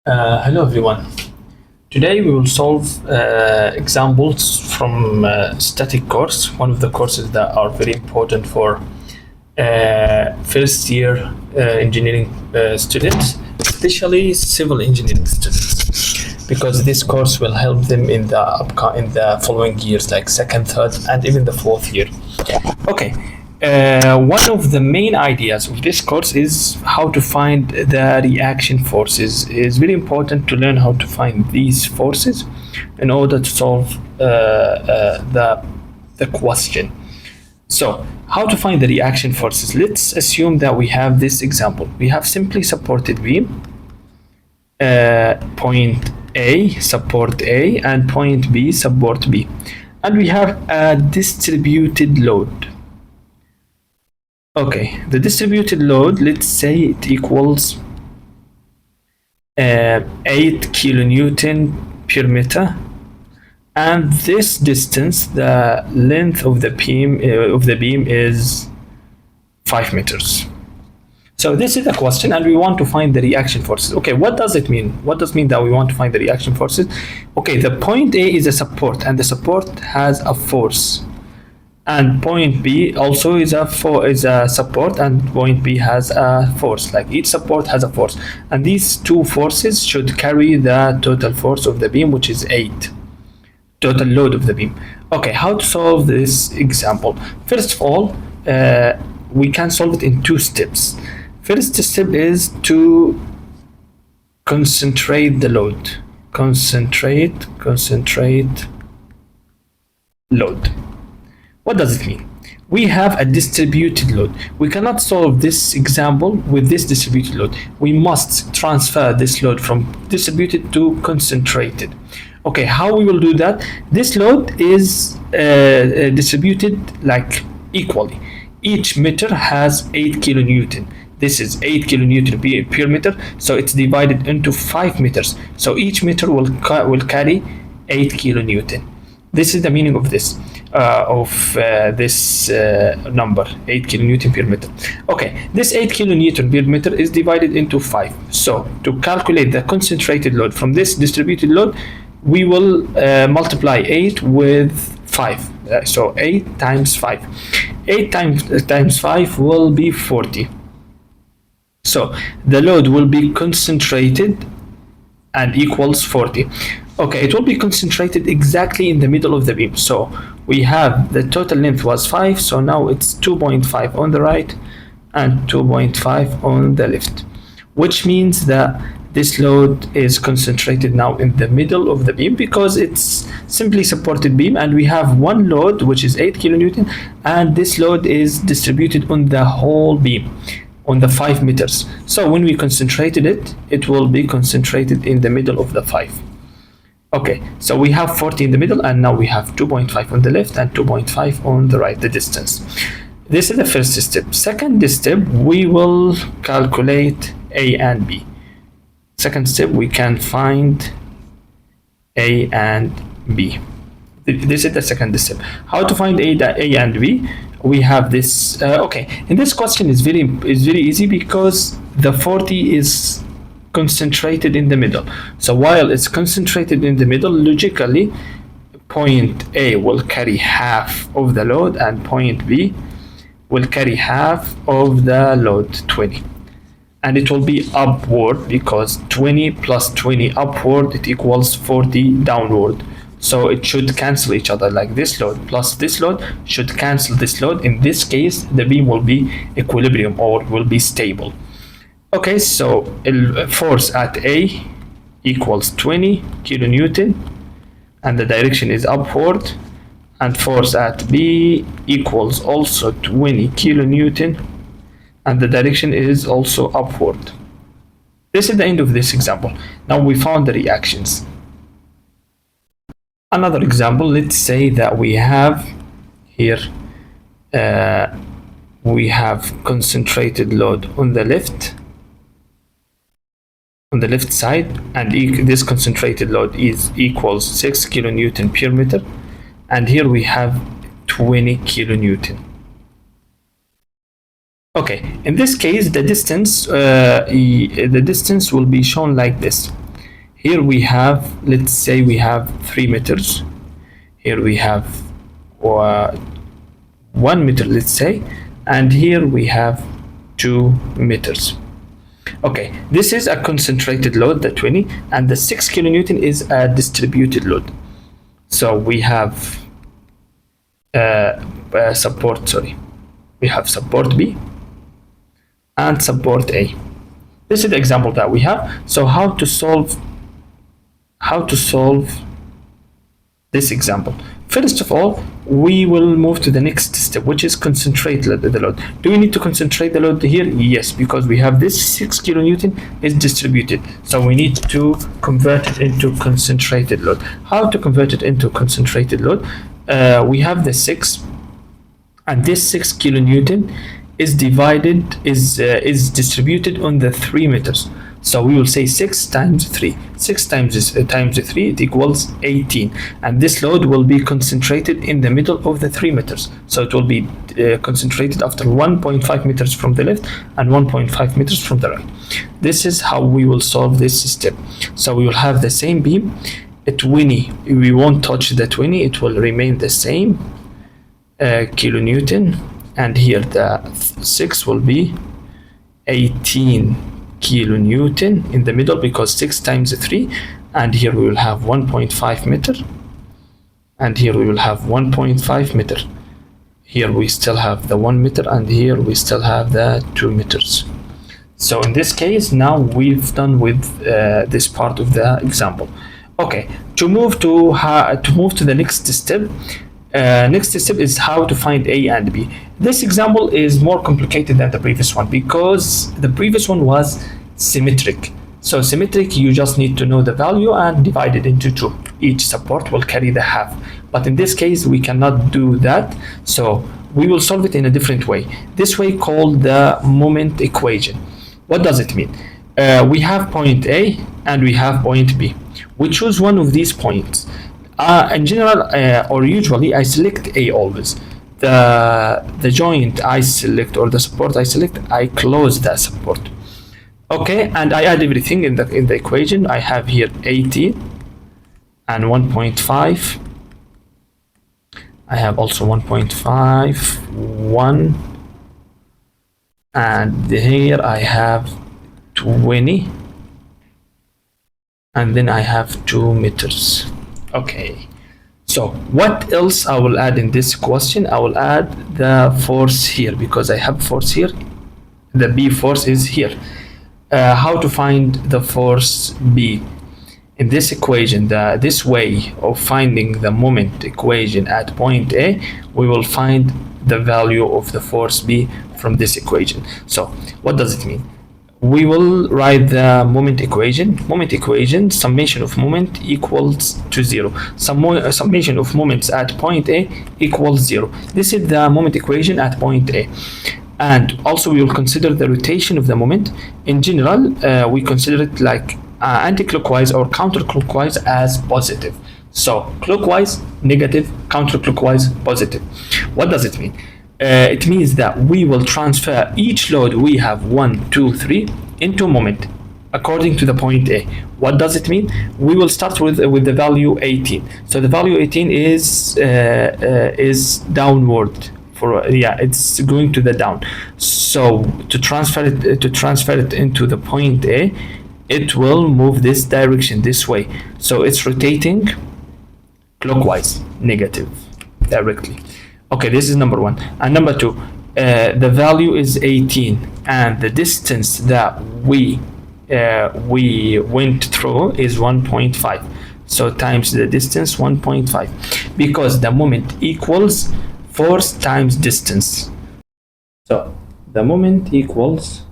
Hello everyone. Today we will solve examples from static course, one of the courses that are very important for first year engineering students, especially civil engineering students, because this course will help them in the following years, like second, third, and even the fourth year. Okay. One of the main ideas of this course is how to find the reaction forces. It's very important to learn how to find these forces in order to solve the question. So, how to find the reaction forces? Let's assume that we have this example. We have simply supported beam, point A, support A, and point B, support B. And we have a distributed load. Okay, the distributed load, let's say it equals 8 kilonewton per meter, and this distance, the length of the beam is 5 meters. So this is the question, and we want to find the reaction forces. Okay, what does it mean? What does it mean that we want to find the reaction forces? Okay, the point A is a support, and the support has a force. And point B also is a support, and point B has a force. Like each support has a force, and these two forces should carry the total force of the beam, which is 8. Total load of the beam. Okay, how to solve this example? First of all, we can solve it in two steps. First step is to concentrate the load. Concentrate load. What does it mean? We have a distributed load. We cannot solve this example with this distributed load. We must transfer this load from distributed to concentrated. Okay, how we will do that? This load is distributed like equally. Each meter has 8 kilonewton. This is 8 kilonewton per meter, so it's divided into 5 meters. So each meter will carry 8 kilonewton. This is the meaning of this number, 8 kilonewton per meter. Okay, this 8 kilonewton per meter is divided into 5. So to calculate the concentrated load from this distributed load, we will multiply 8 with 5. So 8 times 5. 8 times 5 will be 40. So the load will be concentrated and equals 40. Okay, it will be concentrated exactly in the middle of the beam. So we have the total length was 5, so now it's 2.5 on the right and 2.5 on the left, which means that this load is concentrated now in the middle of the beam because it's simply supported beam, and we have one load which is 8 kilonewton, and this load is distributed on the whole beam on the 5 meters. So when we concentrated it, it will be concentrated in the middle of the 5. Okay, so we have 40 in the middle, and now we have 2.5 on the left and 2.5 on the right, the distance. This is the first step. Second step, we will calculate A and B. Second step, we can find A and B. This is the second step. How to find A and B? We have this. Okay, in this question is very easy because the 40 is concentrated in the middle. So while it's concentrated in the middle, logically, point A will carry half of the load, and point B will carry half of the load, 20. And it will be upward because 20 plus 20 upward, it equals 40 downward. So it should cancel each other, like this load plus this load should cancel this load. In this case, the beam will be equilibrium or will be stable. Okay, so force at A equals 20 kilonewton, and the direction is upward, and force at B equals also 20 kilonewton, and the direction is also upward. This is the end of this example. Now we found the reactions. Another example, let's say that we have here we have concentrated load on the left side, and this concentrated load is equals 6 kilonewton per meter, and here we have 20 kilonewton. Okay, in this case, the distance will be shown like this. Here we have, let's say we have 3 meters. Here we have 1 meter, let's say, and here we have 2 meters. Okay, this is a concentrated load, the 20, and the 6 kilonewton is a distributed load. So we have support, sorry, we have support B and support A. This is the example that we have. So how to solve this example? First of all, we will move to the next step, which is concentrate the load. Do we need to concentrate the load here? Yes, because we have this 6 kilonewton is distributed. So we need to convert it into concentrated load. How to convert it into concentrated load? We have the 6, and this 6 kilonewton is distributed on the 3 meters. So we will say 6 times 3. 6 times 3, it equals 18. And this load will be concentrated in the middle of the 3 meters. So it will be concentrated after 1.5 meters from the left and 1.5 meters from the right. This is how we will solve this step. So we will have the same beam. 20, we won't touch the 20. It will remain the same kilonewton. And here the 6 will be 18 kilonewton in the middle, because 6 times 3, and here we will have 1.5 meter, and here we will have 1.5 meter. Here we still have the 1 meter, and here we still have the 2 meters. So in this case, now we've done with this part of the example. Okay, to move to the next step. Next step is how to find A and B. This example is more complicated than the previous one, because the previous one was symmetric. So symmetric, you just need to know the value and divide it into 2. Each support will carry the half. But in this case, we cannot do that. So we will solve it in a different way. This way, called the moment equation. What does it mean? We have point A and we have point B. We choose one of these points. In general, or usually, I select A always. The joint I select, or the support I select, I close that support. Okay, and I add everything in the equation. I have here 18 and 1.5. I have also 1.5, 1, and here I have 20, and then I have 2 meters. Okay, so what else I will add in this question? I will add the force here, because I have force here. The B force is here. How to find the force B? In this equation, this way of finding the moment equation at point A, we will find the value of the force B from this equation. So what does it mean? We will write the moment equation. Moment equation, summation of moment equals to 0. Summation of moments at point A equals 0. This is the moment equation at point A. And also we will consider the rotation of the moment. In general, we consider it like anti-clockwise or counterclockwise as positive. So clockwise, negative, counterclockwise, positive. What does it mean? It means that we will transfer each load we have 1, 2, 3 into moment according to the point A. What does it mean? We will start with the value 18. So the value 18 is downward. It's going to the down. So to transfer it into the point A, it will move this direction, this way. So it's rotating clockwise, negative, directly. Okay, this is number 1. And number 2, the value is 18, and the distance that we went through is 1.5. So times the distance 1.5, because the moment equals force times distance. So the moment equals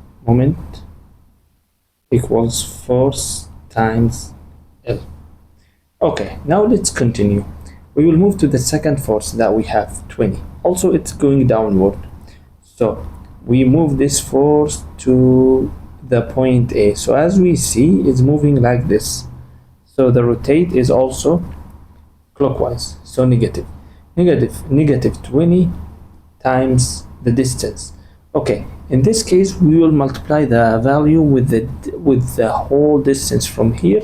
force times L. Okay, now let's continue. We will move to the second force that we have, 20. Also, it's going downward. So we move this force to the point A. So as we see, it's moving like this. So the rotate is also clockwise. So negative 20 times the distance. Okay, in this case, we will multiply the value with the whole distance from here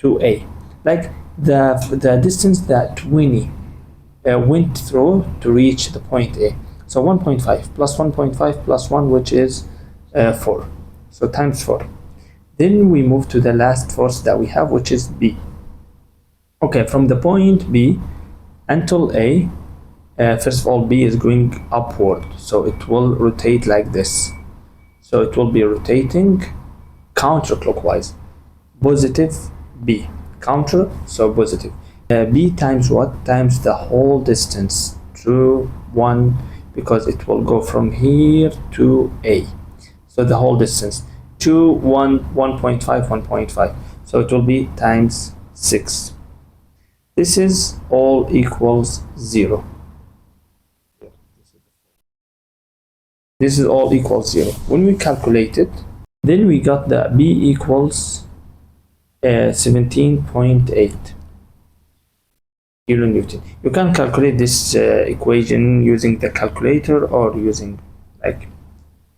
to A, like the distance that 20 went through to reach the point A. So 1.5 plus 1.5 plus 1, which is 4. So times 4. Then we move to the last force that we have, which is B. Okay, from the point B until A, first of all, B is going upward, so it will rotate like this. So it will be rotating counterclockwise. Positive B, counter, so positive. B times what? Times the whole distance through 1, because it will go from here to A. So the whole distance to 1.5, 1.5. So it will be times 6. This is all equals 0. This is all equals 0. When we calculate it, then we got the B equals 17.8 kilonewton. You can calculate this equation using the calculator or using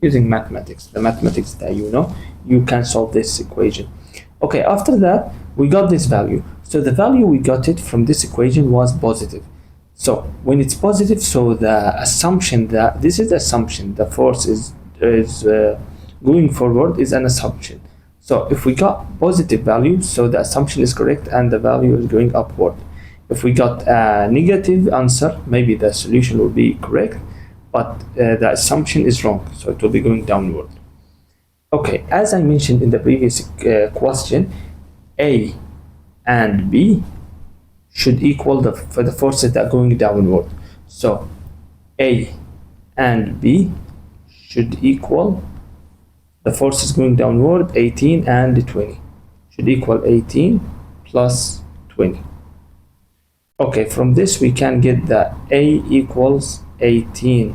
mathematics. The mathematics that you can solve this equation. Okay, after that, we got this value. So the value we got it from this equation was positive. So when it's positive, so the assumption that this is the assumption, the force is going forward is an assumption. So if we got positive value, so the assumption is correct and the value is going upward. If we got a negative answer, maybe the solution will be correct, but the assumption is wrong, so it will be going downward. Okay, as I mentioned in the previous question, A and B should equal for the forces that are going downward. So A and B should equal the forces going downward, 18 and 20. Should equal 18 plus 20. Okay, from this we can get that A equals 18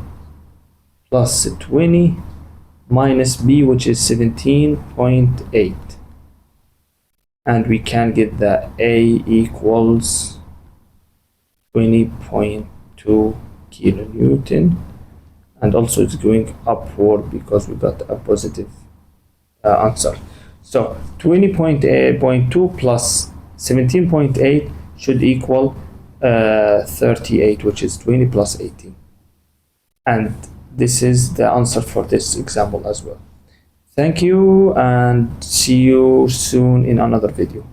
plus 20 minus B, which is 17.8. And we can get that A equals 20.2 kilonewton, and also it's going upward because we got a positive answer. So 20.2 plus 17.8 should equal 38, which is 20 plus 18. And this is the answer for this example as well. Thank you and see you soon in another video.